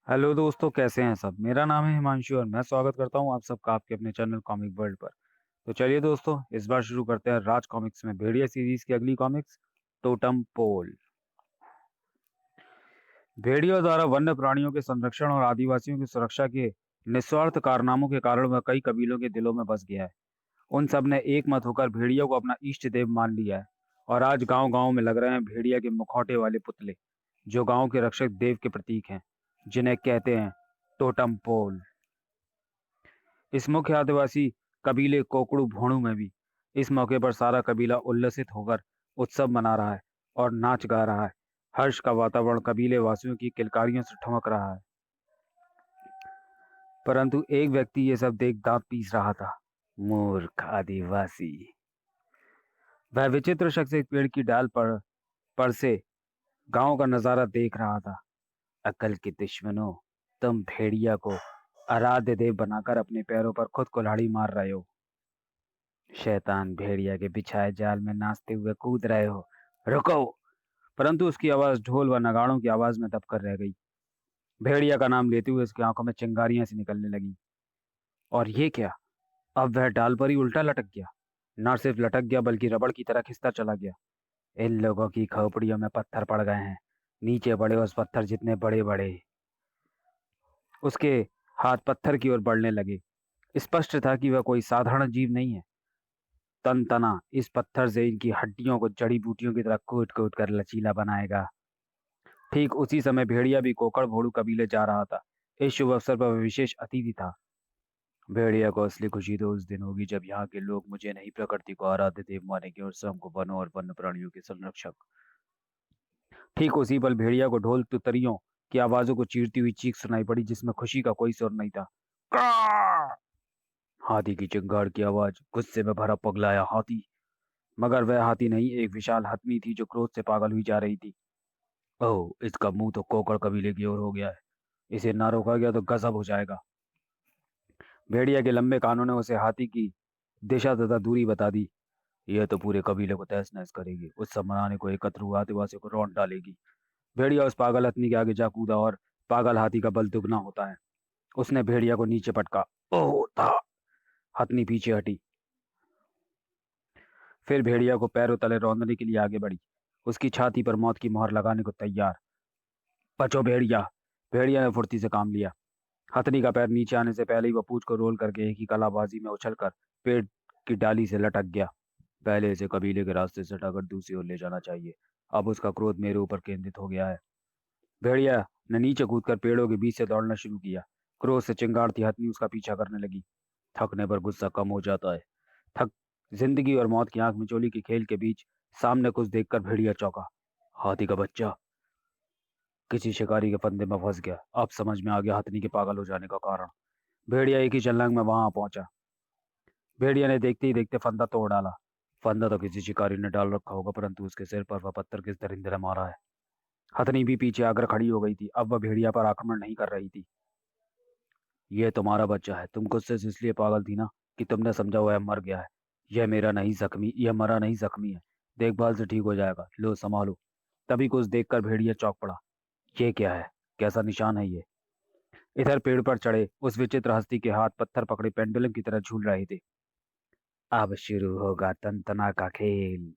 Hello दोस्तों, कैसे हैं सब। मेरा नाम है हिमांशु और मैं स्वागत करता हूं आप सबका आपके अपने चैनल कॉमिक वर्ल्ड पर। तो चलिए दोस्तों, इस बार शुरू करते हैं राज कॉमिक्स में भेड़िया सीरीज की अगली कॉमिक्स, टोटम पोल। भेड़ियों द्वारा वन्य प्राणियों के संरक्षण और आदिवासियों की सुरक्षा के निस्वार्थ कारनामों के कारण वह कई कबीलों के दिलों में बस गया है। उन सब ने एक मत होकर भेड़ियों को अपना इष्ट देव मान लिया है और आज गांव गांव में लग रहे हैं भेड़िया के मुखौटे वाले पुतले, जो गांव के रक्षक देव के प्रतीक हैं, जिन्हें कहते हैं टोटम पोल। इस मुख्य आदिवासी कबीले कोकड़ू भोणू में भी इस मौके पर सारा कबीला उल्लसित होकर उत्सव मना रहा है और नाच गा रहा है। हर्ष का वातावरण कबीले वासियों की किलकारियों से ठमक रहा है। परंतु एक व्यक्ति ये सब देख दांत पीस रहा था। मूर्ख आदिवासी। वह विचित्र शख्स एक पेड़ की डाल पर से गांव का नजारा देख रहा था। अकल के दुश्मनों, तुम भेड़िया को आराध्य देव बनाकर अपने पैरों पर खुद कुल्हाड़ी मार रहे हो। शैतान भेड़िया के बिछाए जाल में नाचते हुए कूद रहे हो। रुको। परंतु उसकी आवाज ढोल व नगाड़ों की आवाज में दबकर रह गई। भेड़िया का नाम लेते हुए उसकी आंखों में चिंगारियां सी निकलने लगी। और ये क्या, अब वह डाल पर ही उल्टा लटक गया। न सिर्फ लटक गया बल्कि रबड़ की तरह खिसता चला गया। इन लोगों की खोपड़ियों में पत्थर पड़ गए हैं। नीचे बड़े उस पत्थर जितने बड़े बड़े। उसके हाथ पत्थर की ओर बढ़ने लगे। स्पष्ट था कि वह कोई साधारण जीव नहीं है। तन तना इस पत्थर से इनकी हड्डियों को जड़ी बूटियों की तरह कूट कूट कर लचीला बनाएगा। ठीक उसी समय भेड़िया भी कोकड़ भोड़ू कबीले जा रहा था। इस शुभ अवसर पर वह विशेष अतिथि था। भेड़िया को असली खुशी तो उस दिन होगी जब यहाँ के लोग मुझे नहीं प्रकृति को आराध्य देव मानेंगे और स्वयं को वनों और वन्य प्राणियों के संरक्षक। ठीक उसी पल भेड़िया को ढोल तुतरियों की आवाजों को चीरती हुई चीख सुनाई पड़ी, जिसमें खुशी का कोई सुर नहीं था। "क्रां!" हाथी की चिंगाड़ की आवाज गुस्से में भरा पगलाया हाथी। मगर वह हाथी नहीं, एक विशाल हथनी थी जो क्रोध से पागल हुई जा रही थी। ओह, इसका मुंह तो कोकड़ कबीले की ओर हो गया है। इसे ना रोका गया तो गजब हो जाएगा। भेड़िया के लंबे कानों ने उसे हाथी की दिशा तथा दूरी बता दी। यह तो पूरे कबीले को तहस नहस करेगी। उत्सव मनाने को एकत्र हुए आदिवासियों को रौंद डालेगी। भेड़िया उस पागल हथनी के आगे जा कूदा और पागल हाथी का बल दुगना होता है। उसने भेड़िया को नीचे पटका। ओह था। हथनी पीछे हटी। फिर भेड़िया को पैरों तले रौंदने के लिए आगे बढ़ी, उसकी छाती पर मौत की मोहर लगाने को तैयार। बचो भेड़िया। भेड़िया ने फुर्ती से काम लिया। हथनी का पैर नीचे आने से पहले ही वह पूंछ को रोल करके एक ही कलाबाजी में उछलकर पेड़ की डाली से लटक गया। पहले इसे कबीले के रास्ते से हटाकर दूसरी ओर ले जाना चाहिए। अब उसका क्रोध मेरे ऊपर केंद्रित हो गया है। भेड़िया ने नीचे कूदकर पेड़ों के बीच से दौड़ना शुरू किया। क्रोध से चिंगारती हथनी उसका पीछा करने लगी। थकने पर गुस्सा कम हो जाता है। थक जिंदगी और मौत की आंख मिचोली के खेल के बीच सामने कुछ देखकर भेड़िया चौंका। हाथी का बच्चा किसी शिकारी के फंदे में फंस गया। अब समझ में आ गया हथनी के पागल हो जाने का कारण। भेड़िया एक ही छलांग में वहां पहुंचा। भेड़िया ने देखते ही देखते फंदा तोड़ डाला। फंदा तो किसी शिकारी ने डाल रखा होगा, परंतु उसके सिर पर वह पत्थर किस दरिंदे ने मारा है। हथनी भी पीछे आकर खड़ी हो गई थी। अब वह भेड़िया पर आक्रमण नहीं कर रही थी। यह तुम्हारा बच्चा है। तुम गुस्से से इसलिए पागल थी ना कि तुमने समझा हुआ है मर गया है। यह मरा नहीं, जख्मी है। देखभाल से ठीक हो जाएगा। लो संभालो। तभी कुछ देखकर भेड़िया चौंक पड़ा। ये क्या है? कैसा निशान है ये? इधर पेड़ पर चढ़े उस विचित्र हस्ती के हाथ पत्थर पकड़े पेंडुलम की तरह झूल रहे थे। अब शुरू होगा तंतना का खेल।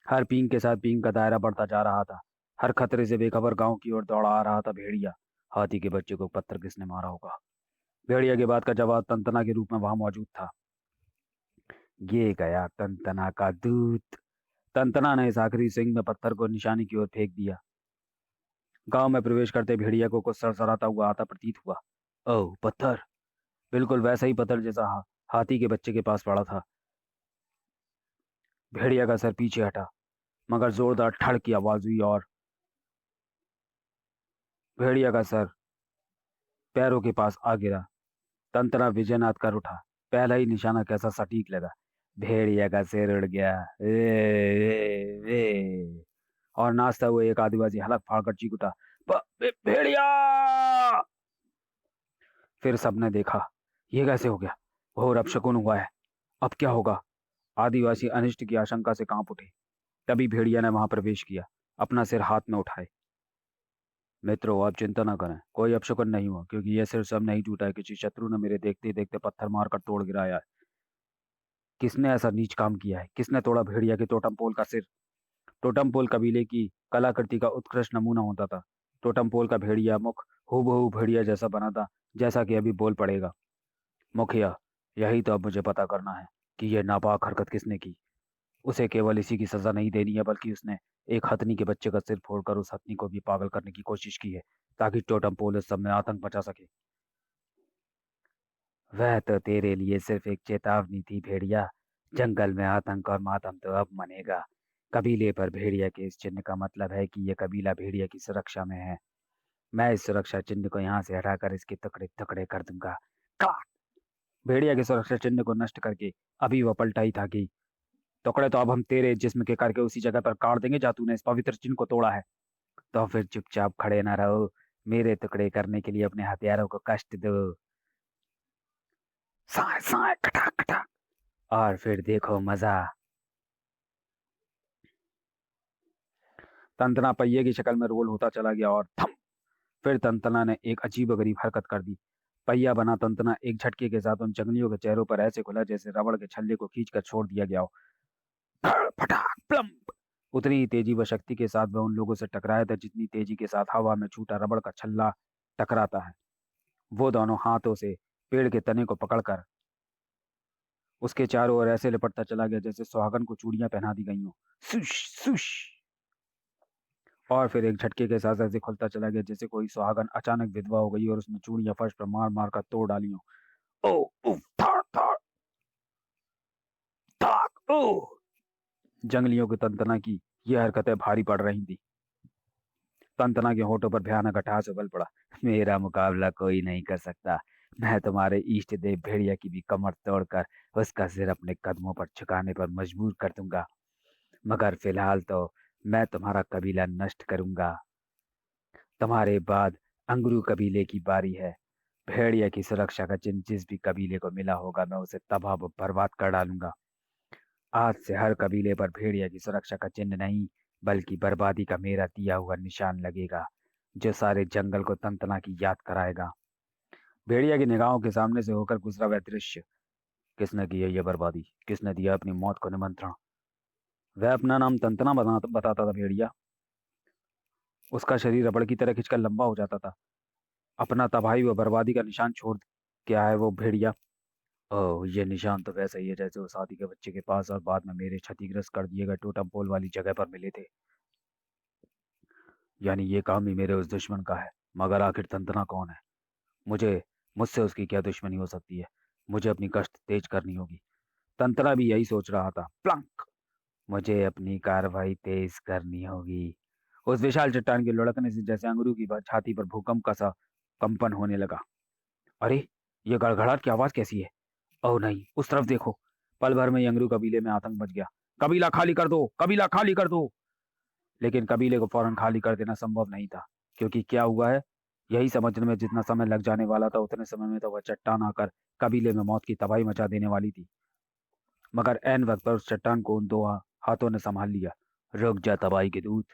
हर पींग के साथ पींग का दायरा बढ़ता जा रहा था। हर खतरे से बेखबर गांव की ओर दौड़ा आ रहा था भेड़िया। हाथी के बच्चे को पत्थर किसने मारा होगा? भेड़िया के बात का जवाब तंतना के रूप में वहां मौजूद था। ये गया तंतना का दूत। तंतना ने इस आखिरी सिंह में पत्थर को निशाने की ओर फेंक दिया। गांव में प्रवेश करते भेड़िया को कुछ सरसराता हुआ आता प्रतीत हुआ। ओह, पत्थर। बिल्कुल वैसा ही पत्थर जैसा हाथी के बच्चे के पास पड़ा था। भेड़िया का सर पीछे हटा, मगर जोरदार ठड़ की आवाज हुई और भेड़िया का सर पैरों के पास आ गिरा। तंतना विजयनाथ कर उठा। पहला ही निशाना कैसा सटीक लगा। भेड़िया का सिर उड़ गया। और नाचता हुआ एक आदिवासी हलक फाड़कर चीख उठा। भेड़िया! फिर सबने देखा। ये कैसे हो गया? घोर अपशकुन हुआ है। अब क्या होगा? आदिवासी अनिष्ट की आशंका से कांप उठे। तभी भेड़िया ने वहां प्रवेश किया, अपना सिर हाथ में उठाए। मित्रों, आप चिंता ना करें, कोई अपशकुन नहीं हुआ, क्योंकि यह सिर सब नहीं टूटा है। किसी शत्रु ने मेरे देखते ही देखते पत्थर मारकर तोड़ गिराया है। किसने ऐसा नीच काम किया है? किसने तोड़ा भेड़िया के टोटम पोल का सिर? टोटम पोल कबीले की कलाकृति का उत्कृष्ट नमूना होता था। टोटम पोल का भेड़िया मुख हूबहू भेड़िया जैसा बना था, जैसा कि अभी बोल पड़ेगा। मुखिया, यही तो अब मुझे पता करना है कि यह नापाक हरकत किसने की। उसे केवल इसी की सजा नहीं देनी है, बल्कि उसने एक हथनी के बच्चे का सिर फोड़कर उस हथनी को भी पागल करने की कोशिश की है, ताकि टोटम पोल इस सब में आतंक मचा सके। वह तो तेरे लिए सिर्फ एक चेतावनी थी भेड़िया। जंगल में आतंक और मातम तो अब मनेगा। कबीले पर भेड़िया के इस चिन्ह का मतलब है कि यह कबीला भेड़िया की सुरक्षा में है। मैं इस सुरक्षा चिन्ह को यहाँ से हटाकर इसके टुकड़े टुकड़े कर दूंगा। क्लाक! भेड़िया के सुरक्षा चिन्ह को नष्ट करके अभी वह पलटा ही था कि टुकड़े तो अब हम तेरे जिस्म के करके उसी जगह पर काट देंगे जहाँ तूने इस पवित्र चिन्ह को तोड़ा है। तो फिर चुपचाप खड़े ना रहो। मेरे टुकड़े करने के लिए अपने हथियारों को कष्ट दो। साए साए खटाक खटाक। और फिर देखो मजा। तंतना पहिए की शक्ल में रोल होता चला गया और थम। फिर तंतना ने एक अजीबोगरीब हरकत कर दी। पहिया बना तंतना एक झटके के साथ उन जंगलियों के चेहरों पर ऐसे खुला जैसे रबड़ के छल्ले को खींचकर छोड़ दिया गया हो। धड़, फटाक प्लम्प। उतनी ही तेजी व शक्ति के साथ वह उन लोगों से टकराया था जितनी तेजी के साथ हवा में छूटा रबड़ का छल्ला टकराता है। वो दोनों हाथों से पेड़ के तने को पकड़कर उसके चारों ओर ऐसे लिपटता चला गया जैसे सुहागन को चूड़ियां पहना दी गई हों। सुश सुश। और फिर एक झटके के साथ ऐसे खुलता चला गया जैसे कोई सुहागन अचानक विधवा हो गई और उसने चूड़ियां फर्श पर मार मार कर तोड़ डाली हों। ओ उफ थाक थाक थाक ओ। जंगलियों की तंतना की ये हरकतें भारी पड़ रही थी। तंतना के होठों पर भयानक अट्टहास उबल पड़ा। मेरा मुकाबला कोई नहीं कर सकता। मैं तुम्हारे इष्ट देव भेड़िया की भी कमर तोड़कर उसका सिर अपने कदमों पर झुकाने पर मजबूर कर दूंगा। मगर फिलहाल तो मैं तुम्हारा कबीला नष्ट करूंगा। तुम्हारे बाद अंगरू कबीले की बारी है। भेड़िया की सुरक्षा का चिन्ह जिस भी कबीले को मिला होगा मैं उसे तबाह व बर्बाद कर डालूंगा। आज से हर कबीले पर भेड़िया की सुरक्षा का चिन्ह नहीं, बल्कि बर्बादी का मेरा दिया हुआ निशान लगेगा, जो सारे जंगल को तंतना की याद कराएगा। भेड़िया की निगाहों के सामने से होकर गुजरा वह दृश्य। किसने की है यह बर्बादी? किसने दिया अपनी मौत को निमंत्रण? वह अपना नाम तंतना बताता था भेड़िया। उसका शरीर रबड़ की तरह खिंचकर लंबा हो जाता था। अपना तबाही व बर्बादी का निशान छोड़ के आया है वो भेड़िया। ओह, ये निशान तो वैसा ही है जैसे वो शादी के बच्चे के पास और बाद में मेरे क्षतिग्रस्त कर दिए गए टोटम पोल वाली जगह पर मिले थे। यानी ये काम ही मेरे उस दुश्मन का है। मगर आखिर तंतना कौन है? मुझे मुझसे उसकी क्या दुश्मनी हो सकती है? मुझे अपनी गश्त तेज करनी होगी। तंत्रा भी यही सोच रहा था। प्लंक। मुझे अपनी कार्रवाई तेज करनी होगी। उस विशाल चट्टान के लुढ़कने से जैसे अंगूरों की छाती पर भूकंप का सा कंपन होने लगा। अरे, ये गड़गड़ाहट की आवाज कैसी है? ओह नहीं, उस तरफ देखो। पल भर में यंगरू कबीले में आतंक मच गया। कबीला खाली कर दो, कबीला खाली कर दो। लेकिन कबीले को फौरन खाली कर देना संभव नहीं था, क्योंकि क्या हुआ है यही समझने में जितना समय लग जाने वाला था उतने समय में तो वह चट्टान आकर कबीले में मौत की तबाही मचा देने वाली थी। मगर ऐन वक्त पर उस चट्टान को उन दो हाथों ने संभाल लिया। रुक जा तबाही के दूत।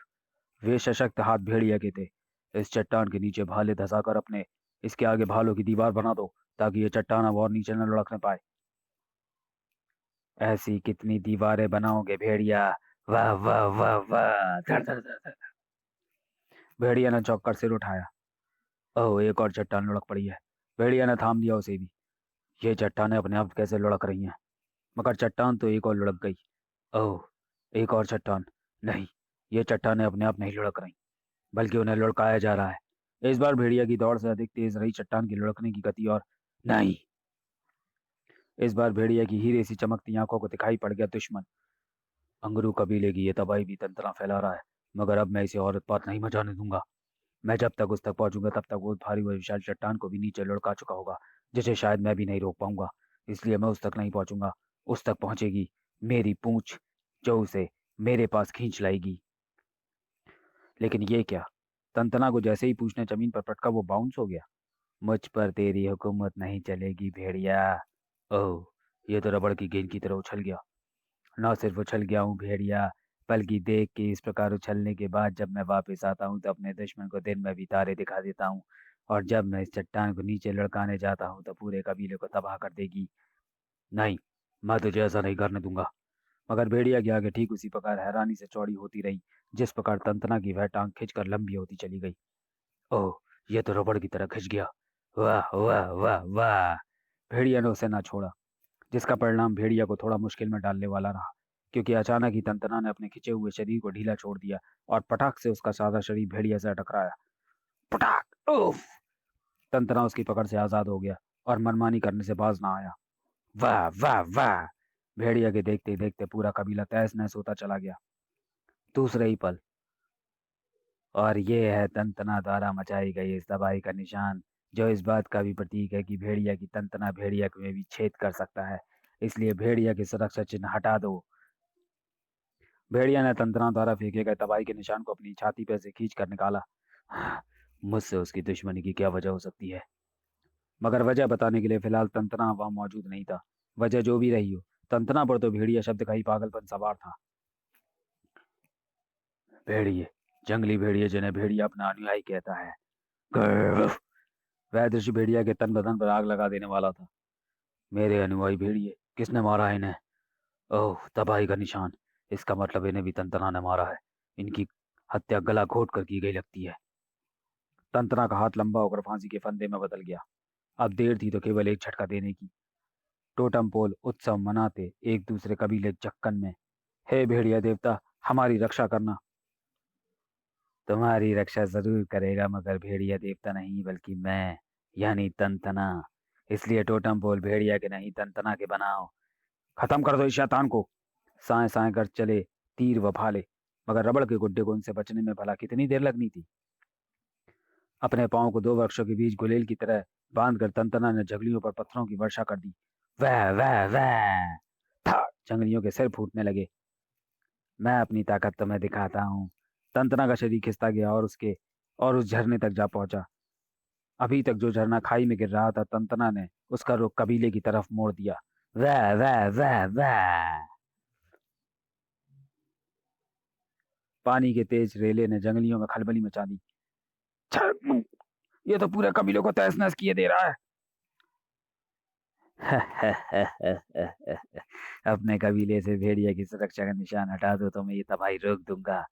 वे सशक्त हाथ भेड़िया के थे। इस चट्टान के नीचे भाले धंसाकर अपने इसके आगे भालों की दीवार बना दो, ताकि ये चट्टान अब और नीचे न लुढ़कने पाए। ऐसी कितनी दीवारें बनाओगे भेड़िया? वाह वाह वाह वाह! धड़ धड़ धड़ धड़। भेड़िया ने चौंक कर सिर उठाया। ओह, एक और चट्टान लुढ़क पड़ी है। भेड़िया ने थाम लिया उसे भी। ये चट्टानें अपने आप कैसे लुढ़क रही हैं? मगर चट्टान तो एक और लुढ़क गई। ओह, एक और चट्टान। नहीं, ये चट्टानें अपने आप नहीं लुढ़क रही, बल्कि उन्हें लुढ़काया जा रहा है। इस बार भेड़िया की दौड़ से अधिक तेज रही चट्टान की लुढ़कने की गति। और नहीं, इस बार भेड़िया की हीरे सी चमकती आंखों को दिखाई पड़ गया दुश्मन। अंगरू कबीले की ये तबाही भी तंत्रा फैला रहा है, मगर अब मैं इसे और उत्पात नहीं मचाने दूंगा। मैं जब तक उस तक पहुंचूंगा तब तक वो भारी व विशाल चट्टान को भी नीचे लुढ़का चुका होगा, जिसे शायद मैं भी नहीं रोक पाऊंगा। इसलिए मैं उस तक नहीं पहुंचूंगा। उस तक पहुंचेगी मेरी पूंछ, जो उसे मेरे पास खींच लाएगी। लेकिन ये क्या? तंतना को जैसे ही पूंछ ने जमीन पर पटका वो बाउंस हो गया। मुझ पर तेरी हुकूमत नहीं चलेगी भेड़िया। ओह, ये तो रबड़ की गेंद की तरह उछल गया। ना सिर्फ उछल गया हूँ भेड़िया, बल्कि देख के इस प्रकार उछलने के बाद जब मैं वापस आता हूँ तो अपने दुश्मन को दिन में भी तारे दिखा देता हूँ, और जब मैं इस चट्टान को नीचे लुढ़काने जाता हूँ तो पूरे कबीले को तबाह कर देगी। नहीं, मैं तुझे ऐसा नहीं करने दूंगा। मगर भेड़िया के आगे ठीक उसी प्रकार हैरानी से चौड़ी होती रही जिस प्रकार तंतना की वह टांग खींचकर लंबी होती चली गई। ओह, यह तो रबड़ की तरह खिंच गया। वाह वाह वाह वाह! भेड़िया ने उसे ना छोड़ा, जिसका परिणाम भेड़िया को थोड़ा मुश्किल में डालने वाला रहा, क्योंकि अचानक ही तंतना ने अपने खिंचे हुए शरीर को ढीला छोड़ दिया और पटाख से उसका सादा शरीर भेड़िया से टकराया। पटाख! उफ! तंतना उसकी पकड़ से आजाद हो गया और मनमानी करने से बाज ना आया। वाह वाह वाह! भेड़िया के देखते ही देखते पूरा कबीला तहस नहस होता चला गया। दूसरे ही पल, और ये है तंतना द्वारा मचाई गई इस तबाही का निशान, जो इस बात का भी प्रतीक है कि भेड़िया की तंतना भेड़िया में भी छेद कर सकता है। इसलिए भेड़िया की सुरक्षा चिन्ह हटा दो। भेड़िया ने तंतना द्वारा फेंके गए तबाही के निशान को अपनी छाती पर से खींच कर निकाला। मुझसे उसकी दुश्मनी की क्या वजह हो सकती है? मगर वजह बताने के लिए फिलहाल तंतना वहां मौजूद नहीं था। वजह जो भी रही हो, तंतना पर तो भेड़िया शब्द का ही पागलपन सवार था। भेड़िए, जंगली भेड़िए जिन्हें भेड़िया अपना अनुयायी कहता है। ग्रर! वह दृश्य भेड़िया के तन बदन पर आग लगा देने वाला था। मेरे अनुयायी भेड़िए, किसने मारा है इन्हें? ओह, तबाही का निशान! इसका मतलब इन्हें भी तंतना ने मारा है। इनकी हत्या गला घोट कर की गई लगती है। तंतना का हाथ लंबा होकर फांसी के फंदे में बदल गया। अब देर थी तो केवल एक झटका देने की। टोटम पोल उत्सव मनाते एक दूसरे कबीले जक्कन में। हे भेड़िया देवता, हमारी रक्षा करना। तुम्हारी रक्षा जरूर करेगा, मगर भेड़िया देवता नहीं बल्कि मैं, यानी तंतना। इसलिए टोटम पोल भेड़िया के नहीं तंतना के बनाओ। खत्म कर दो इस शैतान को। साए साए कर चले तीर व भाले, मगर रबड़ के गुड्डे को उनसे बचने में भला कितनी देर लगनी थी। अपने पांव को दो वृक्षों के बीच गुलेल की तरह बांधकर तंतना ने जंगलियों पर पत्थरों की वर्षा कर दी। वह वह वह था, जंगलियों के सिर फूटने लगे। मैं अपनी ताकत तुम्हें दिखाता हूँ। तंतना का शरीर खिसता गया और उस झरने तक जा पहुंचा। अभी तक जो झरना खाई में गिर रहा था, तंतना ने उसका रुख कबीले की तरफ मोड़ दिया। वह वह वह वह पानी के तेज रेले ने जंगलियों में खलबली मचा दी। छर! ये तो पूरे कबीले को तहस नहस किए दे रहा है। अपने कबीले से भेड़िया की सुरक्षा का निशान हटा दो तो मैं ये तबाही रोक दूंगा।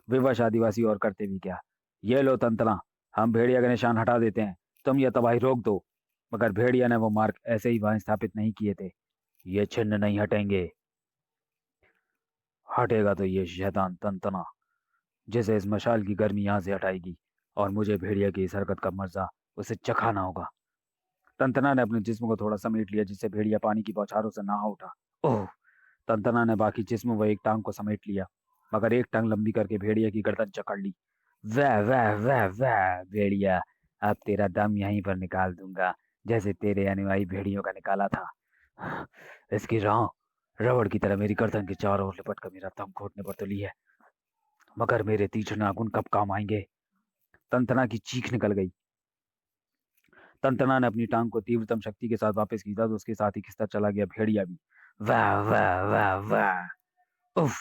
विवश आदिवासी और करते भी क्या। ये लो तंतना, हम भेड़िया का निशान हटा देते हैं, तुम ये तबाही रोक दो। मगर भेड़िया ने वो मार्ग ऐसे ही वहां स्थापित नहीं किए थे। ये चिन्ह नहीं हटेंगे। हटेगा तो ये शैतान तंतना, जिसे इस मशाल की गर्मी यहाँ से हटाएगी, और मुझे भेड़िया की इस हरकत का मजा उसे चखाना होगा। तंतना ने अपने जिस्म को थोड़ा समेट लिया, जिससे भेड़िया पानी की बौछारों से नहा उठा। ओह! तंतना ने बाकी जिस्म व एक टांग को समेट लिया, मगर एक टांग लंबी करके भेड़िया की गर्दन जकड़ ली। वह वह वह वह भेड़िया, अब तेरा दम यहीं पर निकाल दूंगा, जैसे तेरे अनुयायी भेड़ियों का निकाला था। इसकी राह रबड़ की तरह मेरी गर्दन के चारों ओर लिपट कर मेरा दम घोटने पर तुली है, मगर मेरे तीक्ष्ण नाखून कब काम आएंगे? तंतना की चीख निकल गई। तंतना ने अपनी टांग को तीव्रतम शक्ति के साथ वापस खींचा तो उसके साथ ही खिसता चला गया भेड़िया भी। वाह वाह वाह वाह! उफ!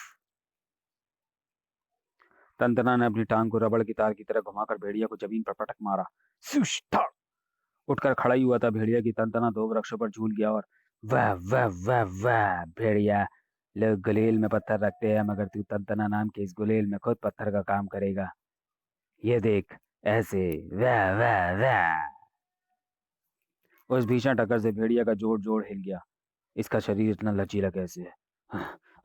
तंतना ने अपनी टांग को रबड़ की तार की तरह घुमाकर भेड़िया को जमीन पर पटक मारा। सुश था! उठकर खड़ा ही हुआ था भेड़िया की तंतना दो वृक्षों पर झूल गया और वाह वाह वाह वाह! भेड़िया, लोग गुलेल में पत्थर रखते हैं, मगर तू तंतना नाम के इस गुलेल में खुद पत्थर का काम करेगा। ये देख, ऐसे। वाह वाह वाह! उस भीषण टक्कर से भेड़िया का जोड़ जोड़ हिल गया। इसका शरीर इतना लचीला कैसे है?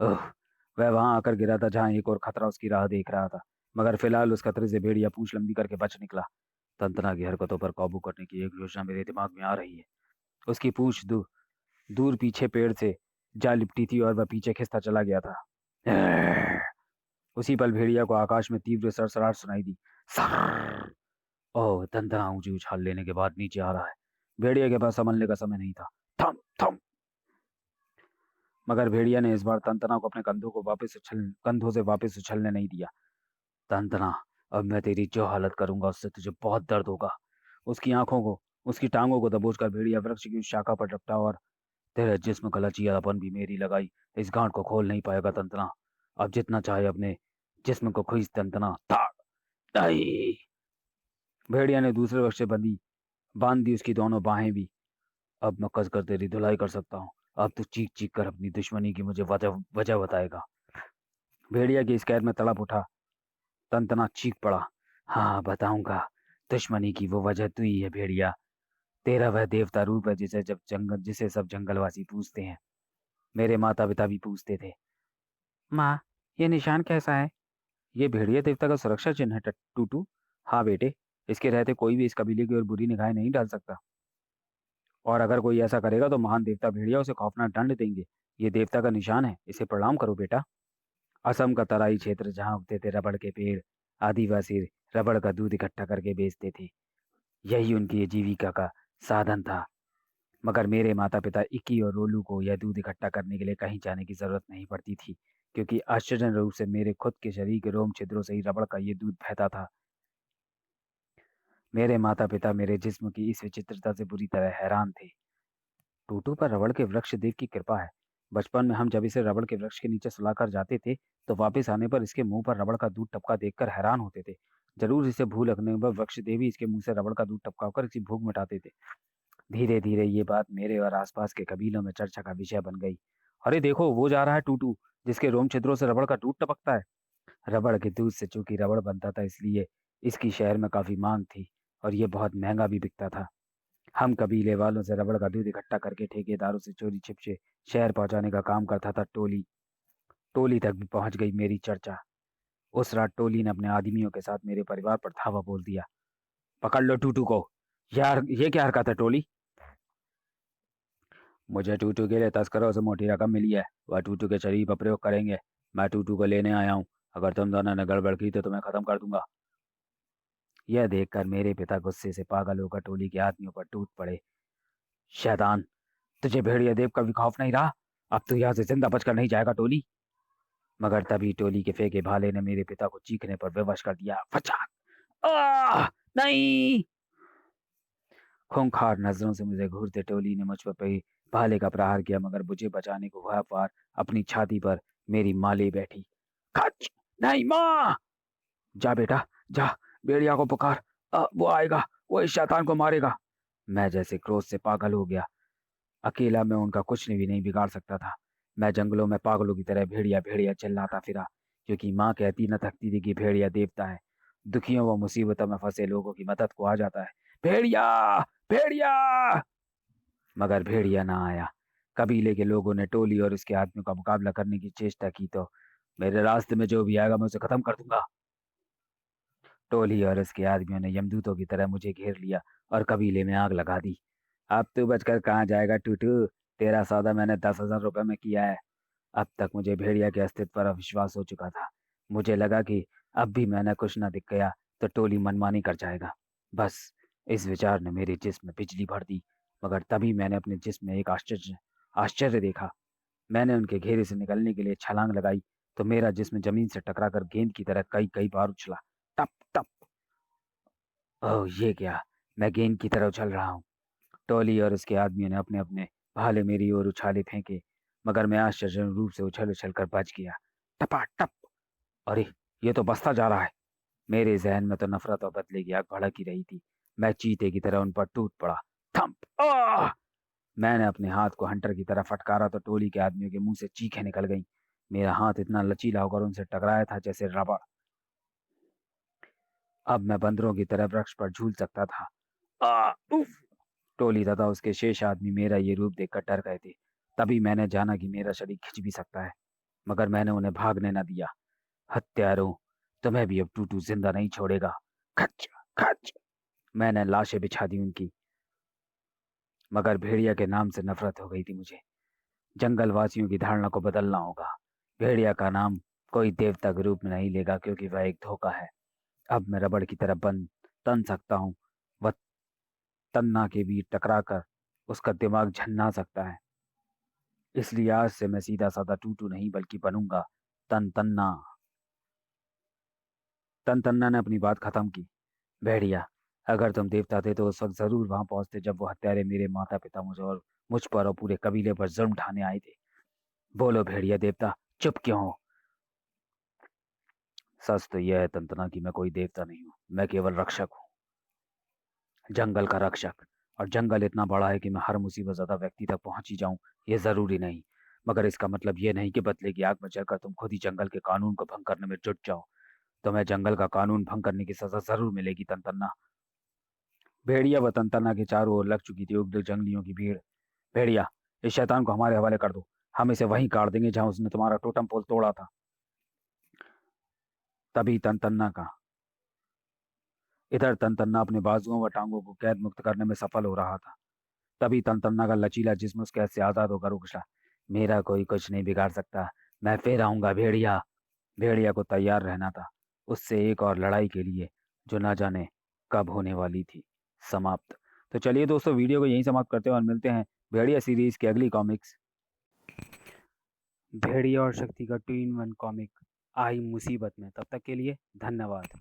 ओह! वह वहां आकर गिरा था जहां एक और खतरा उसकी राह देख रहा था, मगर फिलहाल उस खतरे से भेड़िया पूंछ लंबी करके बच निकला। तंतना की हरकतों पर काबू करने की एक योजना मेरे दिमाग में आ रही है। उसकी पूंछ दूर पीछे पेड़ से जा लिपटी थी और वह पीछे खिसता चला गया था। उसी पल भेड़िया को आकाश में तीव्र सरसराहट सुनाई दी। सर्र! ओह! तंतना ऊंची उछाल लेने के बाद नीचे आ रहा है। भेड़िया के पास संभलने का समय नहीं था। थम थम! मगर भेड़िया ने इस बार तंतना को अपने कंधों से वापस उछलने नहीं दिया। तंतना, अब मैं तेरी जो हालत करूंगा उससे तुझे बहुत दर्द होगा। उसकी टांगों को दबोचकर भेड़िया वृक्ष की उस शाखा पर लपटा और तेरे जिस्म का लचीलापन भी मेरी लगाई इस गांठ को खोल नहीं पाएगा तंतना। अब जितना चाहे अपने जिस्म को खींच तंतना ताड़। नहीं। भेड़िया ने दूसरे वृक्ष से बांध दी उसकी दोनों बाहें भी। अब मैं कस कर तेरी धुलाई कर सकता हूँ। अब तू चीख चीख कर अपनी दुश्मनी की मुझे वजह वजह बताएगा। भेड़िया की इस कैद में तड़प उठा। तनतना चीख पड़ा। हाँ बताऊंगा। दुश्मनी की वो वजह तू ही है भेड़िया। तेरा वह देवता रूप है जिसे सब जंगलवासी पूछते हैं। मेरे माता पिता भी पूछते थे। माँ, ये निशान कैसा है? ये भेड़िया देवता का सुरक्षा चिन्ह है टूटू। हाँ बेटे, इसके रहते कोई भी इस कबीले की ओर बुरी निगाहें नहीं डाल सकता। और अगर कोई ऐसा करेगा तो महान देवता भेड़िया उसे खौफनाक दंड देंगे। ये देवता का निशान है, इसे प्रणाम करो बेटा। असम का तराई क्षेत्र जहाँ उगते थे रबड़ के पेड़, आदिवासी रबड़ का दूध इकट्ठा करके बेचते थे। यही उनकी जीविका का साधन था। मगर मेरे माता पिता इक्की और रोलू को यह दूध इकट्ठा करने के लिए कहीं जाने की जरूरत नहीं पड़ती थी, क्योंकि आश्चर्य रूप से मेरे खुद के शरीर के रोम छिद्रों से ही रबड़ का ये दूध बहता था। मेरे माता पिता मेरे जिस्म की इस विचित्रता से बुरी तरह हैरान थे। टूटू पर रबड़ के वृक्ष देव की कृपा है। बचपन में हम जब इसे रबड़ के वृक्ष के नीचे सुलाकर जाते थे, तो वापस आने पर इसके मुंह पर रबड़ का दूध टपका देखकर हैरान होते थे। जरूर इसे भूल लगने पर वृक्ष देवी इसके मुंह से रबड़ का दूध टपकाकर इसकी भूख मिटाते थे। धीरे धीरे ये बात मेरे और आसपास के कबीलों में चर्चा का विषय बन गई। अरे देखो, वो जा रहा है टूटू, जिसके रोम छिद्रों से रबड़ का दूध टपकता है। रबड़ के दूध से चूंकि रबड़ बनता था, इसलिए इसकी शहर में काफी मांग थी और ये बहुत महंगा भी बिकता था। हम कबीले वालों से रबड़ का दूध इकट्ठा करके ठेकेदारों से चोरी छिपचे शहर पहुंचाने का काम करता था। टोली टोली तक भी पहुंच गई मेरी चर्चा। उस रात टोली ने अपने आदमियों के साथ मेरे परिवार पर धावा बोल दिया। पकड़ लो टूटू को। यार, ये क्या हरकत है टोली? मुझे टूटू के लिए तस्करों से मोटी रकम मिली है। वह टूटू के शरीर पर प्रयोग करेंगे। मैं टूटू को लेने आया हूँ। अगर तुम दोनों ने गड़बड़ की तो तुम्हें खत्म कर दूंगा। यह देखकर मेरे पिता गुस्से से पागल होकर टोली के आदमियों पर टूट पड़े। शैतान, तुझे भेड़िया देव का भी खौफ नहीं रहा? अब तू यहाँ से जिंदा बचकर नहीं जाएगा टोली। मगर तभी टोली के फेंके भाले ने मेरे पिता को चीखने पर विवश कर दिया। फचाक! आह! नहीं! खूंखार नजरों से मुझे घूरते टोली ने मुझ पर भाले का प्रहार किया, मगर मुझे बचाने को वह पार अपनी छाती पर मेरी माँ ले बैठी। खच! नहीं माँ! जा बेटा, जा, भेड़िया को पुकार। वो आएगा, वो इस शैतान को मारेगा। मैं जैसे क्रोध से पागल हो गया। अकेला मैं उनका कुछ भी नहीं बिगाड़ सकता था। मैं जंगलों में पागलों की तरह भेड़िया भेड़िया चिल्लाता फिरा, क्योंकि माँ कहती न थकती थी कि भेड़िया देवता है। दुखियों व मुसीबतों में फंसे लोगों की मदद को आ जाता है। भेड़िया! भेड़िया! मगर भेड़िया ना आया। कबीले के लोगों ने टोली और उसके आदमियों का मुकाबला करने की चेष्टा की, तो मेरे रास्ते में जो भी आएगा मैं उसे खत्म कर दूंगा। टोली और उसके आदमियों ने यमदूतों की तरह मुझे घेर लिया और कबीले में आग लगा दी। अब तू बचकर कहाँ जाएगा टूटू? तेरा सौदा मैंने 10,000 रुपये में किया है। अब तक मुझे भेड़िया के अस्तित्व पर अविश्वास हो चुका था। मुझे लगा कि अब भी मैंने कुछ न दिख गया तो टोली मनमानी कर जाएगा। बस, इस विचार ने मेरे जिस्म में बिजली भर दी। मगर तभी मैंने अपने जिस्म में एक आश्चर्य आश्चर्य देखा। मैंने उनके घेरे से निकलने के लिए छलांग लगाई, तो मेरा जिस्म जमीन से टकराकर गेंद की तरह कई कई बार उछला। टप टप! ओह ये क्या! मैं गेंद की तरह उछल रहा हूँ। टोली और उसके आदमियों ने अपने अपने भाले मेरी ओर उछाले फेंके, मगर मैं आश्चर्य रूप से उछल उछल कर बच गया। टपाटप! अरे, ये तो बसता जा रहा है। मेरे जहन में तो नफरत और बदले की आग भड़क ही रही थी। मैं चीते की तरह उन पर टूट पड़ा। थम्प! आह! मैंने अपने हाथ को हंटर की तरह फटकारा तो टोली के आदमियों के मुंह से चीखें निकल गईं। मेरा हाथ इतना लचीला होकर उनसे टकराया था जैसे रबड़। अब मैं बंदरों की तरह वृक्ष पर झूल सकता था। उफ! टोली तथा उसके शेष आदमी मेरा ये रूप देखकर डर गए थे। तभी मैंने जाना कि मेरा शरीर खिंच भी सकता है, मगर मैंने उन्हें भागने न दिया। हत्यारों, तुम्हें भी अब टूटू जिंदा नहीं छोड़ेगा। खच! खच! मैंने लाशें बिछा दी उनकी। मगर भेड़िया के नाम से नफरत हो गई थी मुझे। जंगल वासियों की धारणा को बदलना होगा। भेड़िया का नाम कोई देवता के रूप में नहीं लेगा, क्योंकि वह एक धोखा है। अब मैं रबड़ की तरह बन तन सकता हूँ। वह तन्ना के बीच टकरा कर उसका दिमाग झन्ना सकता है। इसलिए आज से मैं सीधा साधा टूटू नहीं बल्कि बनूंगा तन तन्ना। तन तन्ना ने अपनी बात खत्म की। भेड़िया, अगर तुम देवता थे तो उस वक्त जरूर वहां पहुंचते जब वो हत्यारे मेरे माता पिता मुझ पर और पूरे कबीले पर जुर्म ढाने आए थे। बोलो भेड़िया देवता, चुप क्यों हो? सच तो यह है तंतना कि मैं कोई देवता नहीं हूँ, मैं केवल रक्षक हूँ, जंगल का रक्षक। और जंगल इतना बड़ा है कि मैं हर मुसीबत ज़्यादा व्यक्ति तक पहुंच ही जाऊं, ये ज़रूरी नहीं। मगर इसका मतलब ये नहीं कि बदले की आग में जलकर तुम खुद ही जंगल के कानून को भंग करने में जुट जाओ। तुम्हें जंगल का कानून भंग करने की सजा जरूर मिलेगी तंतना। भेड़िया व तंतना के चारों ओर लग चुकी थी उग्र जंगलियों की भीड़। भेड़िया, इस शैतान को हमारे हवाले कर दो, हम इसे वहीं काट देंगे जहां उसने तुम्हारा टोटम पोल तोड़ा था। तभी तंतना का इधर तंतन्ना अपने बाजुओं व टांगों को कैद मुक्त करने में सफल हो रहा था। तभी तंतन्ना का लचीला जिस्म उस कैद से आजाद होकर उछला। मेरा कोई कुछ नहीं बिगाड़ सकता, मैं फिर आऊंगा भेड़िया। भेड़िया को तैयार रहना था उससे एक और लड़ाई के लिए, जो ना जाने कब होने वाली थी। समाप्त। तो चलिए दोस्तों, वीडियो को यहीं समाप्त करते हैं और मिलते हैं भेड़िया सीरीज की अगली कॉमिक्स, भेड़िया और शक्ति का 2 in 1 कॉमिक आई मुसीबत में। तब तक के लिए धन्यवाद।